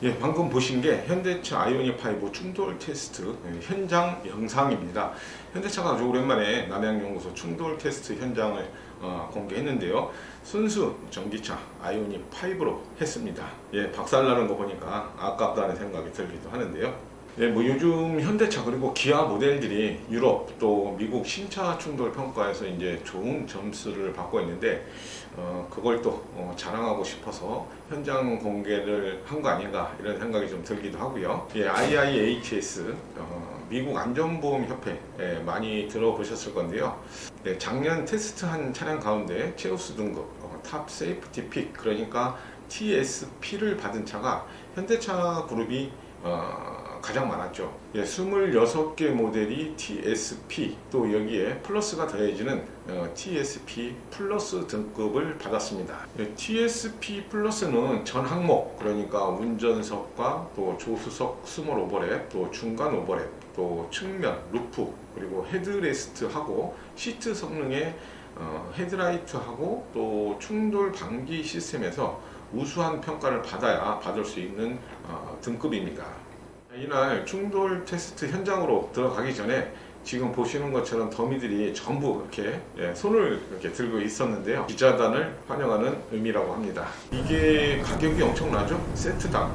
예, 방금 보신 게 현대차 아이오닉5 충돌 테스트 현장 영상입니다. 현대차가 아주 오랜만에 남양연구소 충돌 테스트 현장을 공개했는데요. 순수 전기차 아이오닉5로 했습니다. 예, 박살나는 거 보니까 아깝다는 생각이 들기도 하는데요. 네, 뭐 요즘 현대차 그리고 기아 모델들이 유럽 또 미국 신차 충돌 평가에서 이제 좋은 점수를 받고 있는데 그걸 또 자랑하고 싶어서 현장 공개를 한 거 아닌가 이런 생각이 좀 들기도 하고요. 예, IIHS 미국 안전보험협회 많이 들어보셨을 건데요. 네, 작년 테스트한 차량 가운데 최우수 등급 탑 세이프티 픽 그러니까 TSP를 받은 차가 현대차 그룹이 가장 많았죠. 예, 26개 모델이 TSP 또 여기에 플러스가 더해지는 TSP 플러스 등급을 받았습니다. 예, TSP 플러스는 전 항목 그러니까 운전석과 또 조수석 스몰 오버랩 또 중간 오버랩 또 측면 루프 그리고 헤드레스트하고 시트 성능의 헤드라이트하고 또 충돌 방지 시스템에서 우수한 평가를 받아야 받을 수 있는 등급입니다. 이날 충돌 테스트 현장으로 들어가기 전에 지금 보시는 것처럼 더미들이 전부 이렇게 손을 이렇게 들고 있었는데요. 기자단을 환영하는 의미라고 합니다. 이게 가격이 엄청나죠? 세트당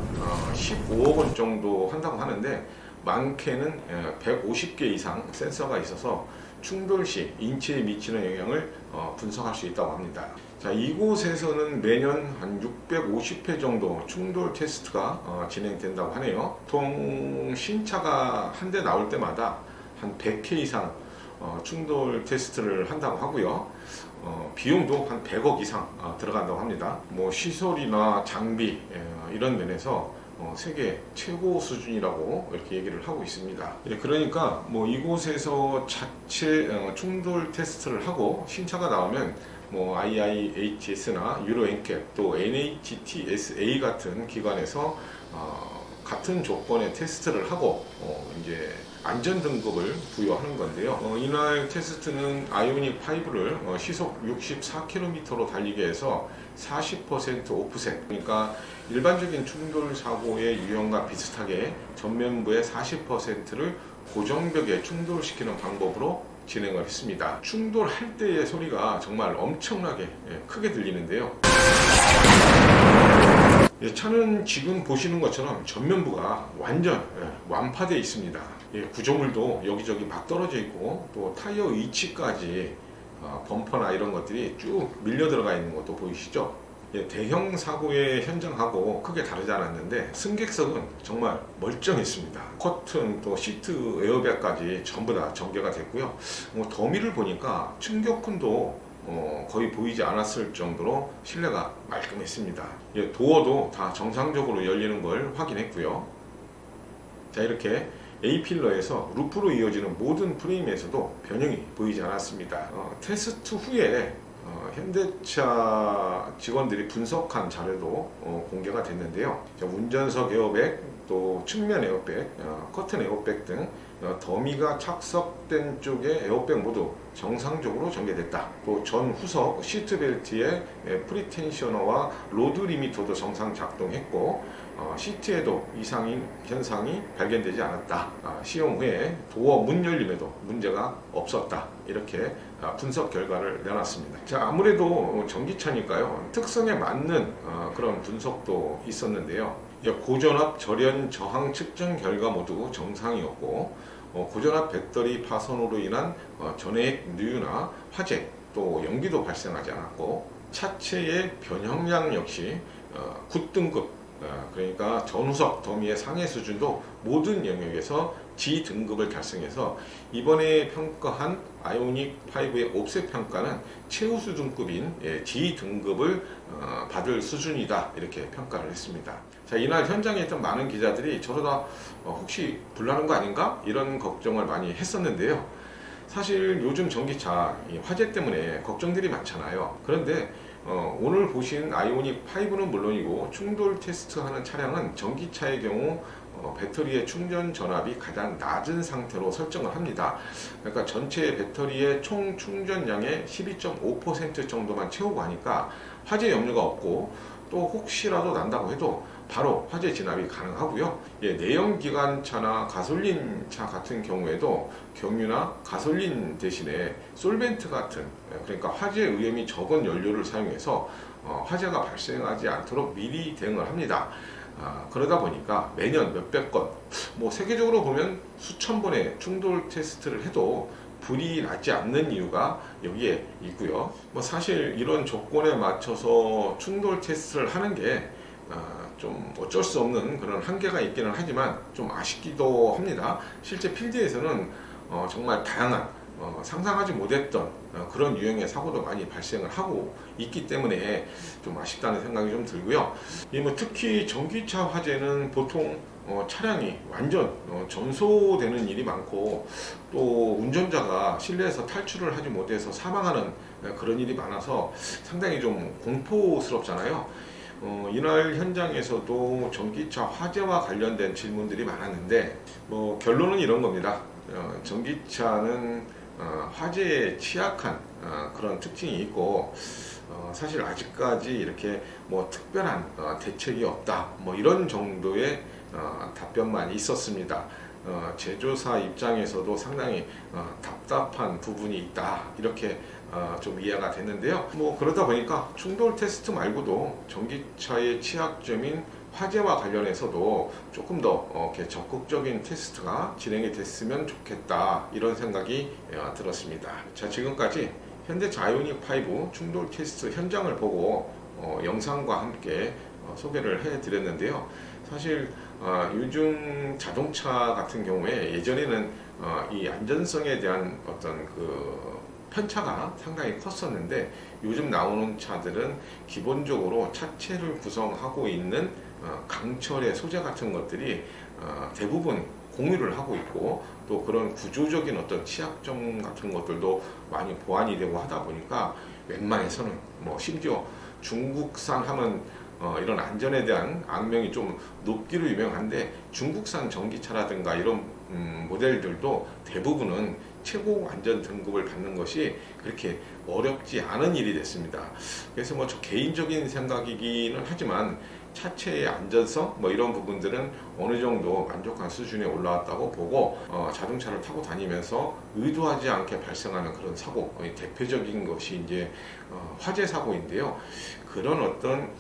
15억 원 정도 한다고 하는데 많게는 150개 이상 센서가 있어서 충돌 시 인체에 미치는 영향을 분석할 수 있다고 합니다. 자, 이곳에서는 매년 한 650회 정도 충돌 테스트가 진행된다고 하네요. 보통 신차가 한 대 나올 때마다 한 100회 이상 충돌 테스트를 한다고 하고요. 비용도 한 100억 이상 들어간다고 합니다. 뭐 시설이나 장비 이런 면에서 세계 최고 수준이라고 이렇게 얘기를 하고 있습니다. 예, 그러니까 뭐 이곳에서 자체 충돌 테스트를 하고 신차가 나오면 뭐 IIHS나 유로 엔캡 또 NHTSA 같은 기관에서 같은 조건의 테스트를 하고 이제 안전 등급을 부여하는 건데요. 이날 테스트는 아이오닉 5를 시속 64km로 달리게 해서 40% 오프셋 그러니까 일반적인 충돌 사고의 유형과 비슷하게 전면부의 40%를 고정벽에 충돌시키는 방법으로 진행을 했습니다. 충돌할 때의 소리가 정말 엄청나게 크게 들리는데요. 차는 지금 보시는 것처럼 전면부가 완전 완파되어 있습니다. 구조물도 여기저기 막 떨어져 있고 또 타이어 위치까지 범퍼나 이런 것들이 쭉 밀려 들어가 있는 것도 보이시죠? 대형 사고의 현장하고 크게 다르지 않았는데 승객석은 정말 멀쩡했습니다. 커튼 또 시트 에어백까지 전부 다 전개가 됐고요. 더미를 보니까 충격훈도 거의 보이지 않았을 정도로 실내가 말끔했습니다. 도어도 다 정상적으로 열리는 걸 확인했고요. 자, 이렇게 A필러에서 루프로 이어지는 모든 프레임에서도 변형이 보이지 않았습니다. 테스트 후에 현대차 직원들이 분석한 자료도 공개가 됐는데요. 운전석 에어백, 또 측면 에어백, 커튼 에어백 등 더미가 착석된 쪽의 에어백 모두 정상적으로 전개됐다. 또 전 후석 시트벨트의 프리텐셔너와 로드 리미터도 정상 작동했고 시트에도 이상 현상이 발견되지 않았다. 시험 후에 도어 문 열림에도 문제가 없었다. 이렇게 분석 결과를 내놨습니다. 자, 아무래도 전기차니까요. 특성에 맞는 그런 분석도 있었는데요. 고전압 절연 저항 측정 결과 모두 정상이었고 고전압 배터리 파손으로 인한 전해액 누유나 화재 또 연기도 발생하지 않았고 차체의 변형량 역시 9등급 그러니까 전후석 더미의 상해 수준도 모든 영역에서 G 등급을 달성해서 이번에 평가한 아이오닉 5의 옵셋 평가는 최우수 등급인 G 등급을 받을 수준이다 이렇게 평가를 했습니다. 자, 이날 현장에 있던 많은 기자들이 저러다 혹시 불나는 거 아닌가 이런 걱정을 많이 했었는데요. 사실 요즘 전기차 화재 때문에 걱정들이 많잖아요. 그런데 오늘 보신 아이오닉 5는 물론이고 충돌 테스트하는 차량은 전기차의 경우 배터리의 충전 전압이 가장 낮은 상태로 설정을 합니다. 그러니까 전체 배터리의 총 충전량의 12.5% 정도만 채우고 하니까 화재 염려가 없고, 또 혹시라도 난다고 해도 바로 화재 진압이 가능하고요. 내연기관차나 가솔린차 같은 경우에도 경유나 가솔린 대신에 솔벤트 같은, 그러니까 화재 위험이 적은 연료를 사용해서 화재가 발생하지 않도록 미리 대응을 합니다. 그러다 보니까 매년 몇백 건, 뭐 세계적으로 보면 수천 번의 충돌 테스트를 해도 불이 나지 않는 이유가 여기에 있고요. 뭐 사실 이런 조건에 맞춰서 충돌 테스트를 하는 게 좀 어쩔 수 없는 그런 한계가 있기는 하지만 좀 아쉽기도 합니다. 실제 필드에서는 정말 다양한 상상하지 못했던 그런 유형의 사고도 많이 발생을 하고 있기 때문에 좀 아쉽다는 생각이 좀 들고요. 뭐 특히 전기차 화재는 보통 차량이 완전 전소되는 일이 많고, 또 운전자가 실내에서 탈출을 하지 못해서 사망하는 그런 일이 많아서 상당히 좀 공포스럽잖아요. 이날 현장에서도 전기차 화재와 관련된 질문들이 많았는데, 뭐 결론은 이런 겁니다. 전기차는 화재에 취약한 그런 특징이 있고, 사실 아직까지 이렇게 뭐 특별한 대책이 없다, 뭐 이런 정도의 답변만 있었습니다. 제조사 입장에서도 상당히 답답한 부분이 있다, 이렇게 좀 이해가 됐는데요. 뭐 그러다 보니까 충돌 테스트 말고도 전기차의 취약점인 화재와 관련해서도 조금 더 이렇게 적극적인 테스트가 진행이 됐으면 좋겠다, 이런 생각이 들었습니다. 자, 지금까지 현대차 아이오닉5 충돌 테스트 현장을 보고 영상과 함께 소개를 해드렸는데요. 사실 요즘 자동차 같은 경우에 예전에는 이 안전성에 대한 어떤 그 편차가 상당히 컸었는데, 요즘 나오는 차들은 기본적으로 차체를 구성하고 있는 강철의 소재 같은 것들이 대부분 공유를 하고 있고, 또 그런 구조적인 어떤 취약점 같은 것들도 많이 보완이 되고 하다 보니까 웬만해서는, 뭐 심지어 중국산 하면 이런 안전에 대한 악명이 좀 높기로 유명한데, 중국산 전기차라든가 이런 모델들도 대부분은 최고 안전 등급을 받는 것이 그렇게 어렵지 않은 일이 됐습니다. 그래서 뭐 저 개인적인 생각이기는 하지만 차체의 안전성 뭐 이런 부분들은 어느 정도 만족한 수준에 올라왔다고 보고, 자동차를 타고 다니면서 의도하지 않게 발생하는 그런 사고, 대표적인 것이 이제 화재 사고인데요. 그런 어떤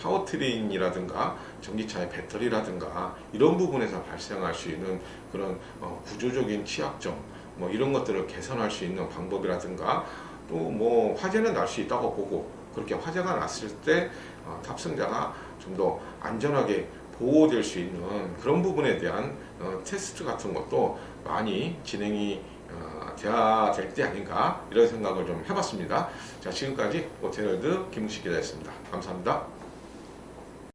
파워트레인이라든가 전기차의 배터리라든가 이런 부분에서 발생할 수 있는 그런 구조적인 취약점, 뭐 이런 것들을 개선할 수 있는 방법이라든가, 또 뭐 화재는 날 수 있다고 보고, 그렇게 화재가 났을 때 탑승자가 좀 더 안전하게 보호될 수 있는 그런 부분에 대한 테스트 같은 것도 많이 진행이 돼야 될 때 아닌가, 이런 생각을 좀 해봤습니다. 자, 지금까지 오테널드 김웅식 기자였습니다. 감사합니다.